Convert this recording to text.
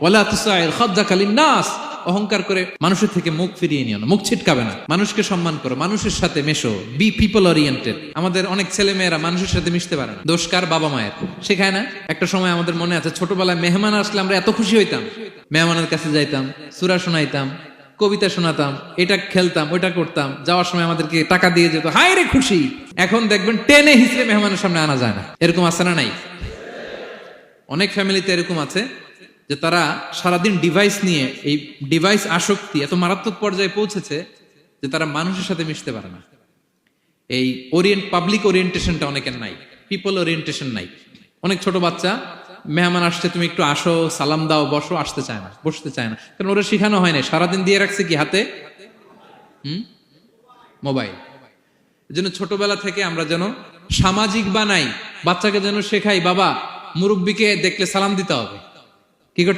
ওয়ালা তুসাইর খাদ্দাকা লিন্নাস, অহংকার করে মানুষের থেকে মুখ ফিরিয়ে নিও না, মুখ ছিটকাবে না। মানুষকে সম্মান করো, মানুষের সাথে মেশো, বি পিপল ওরিয়েন্টেড। আমাদের অনেক ছেলে মেয়েরা মানুষের সাথে মিশতে পারে না, দোষ কার? বাবা মায়ের। শেখায় না? একটা সময় আমাদের মনে আছে, ছোটবেলায় মেহমান আসলে আমরা এত খুশি হইতাম, মেহমানের কাছে যাইতাম, সূরা শোনাইতাম, কবিতা শোনাতাম, এটা খেলতাম, ওইটা করতাম, যাওয়ার সময় আমাদেরকে টাকা দিয়ে যেত, হাই রে খুশি। এখন দেখবেন টেনে হিসেবে মেহমানের সামনে আনা যায় না। এরকম আছে না নাই? অনেক ফ্যামিলিতে এরকম আছে যে তারা সারাদিন ডিভাইস নিয়ে, এই ডিভাইস আসক্তি এত মারাত্মক পর্যায়ে পৌঁছেছে যে তারা মানুষের সাথে মিশতে পারে না। এই পাবলিক ওরিয়েন্টেশনটা অনেকের নাই, পিপল ওরিয়েন্টেশন নাই। অনেক ছোট বাচ্চা, মেহমান আসছে, তুমি একটু আসো, সালাম দাও, বসো, আসতে চায় না, বসতে চায় না, কারণ ওরা শিখানো হয় না। সারাদিন দিয়ে রাখছে কি হাতে? মোবাইল। এই জন্য ছোটবেলা থেকে আমরা যেন সামাজিক বানাই, বাচ্চাকে যেন শেখাই, বাবা মুরব্বীকে দেখলে সালাম দিতে হবে। কি করতে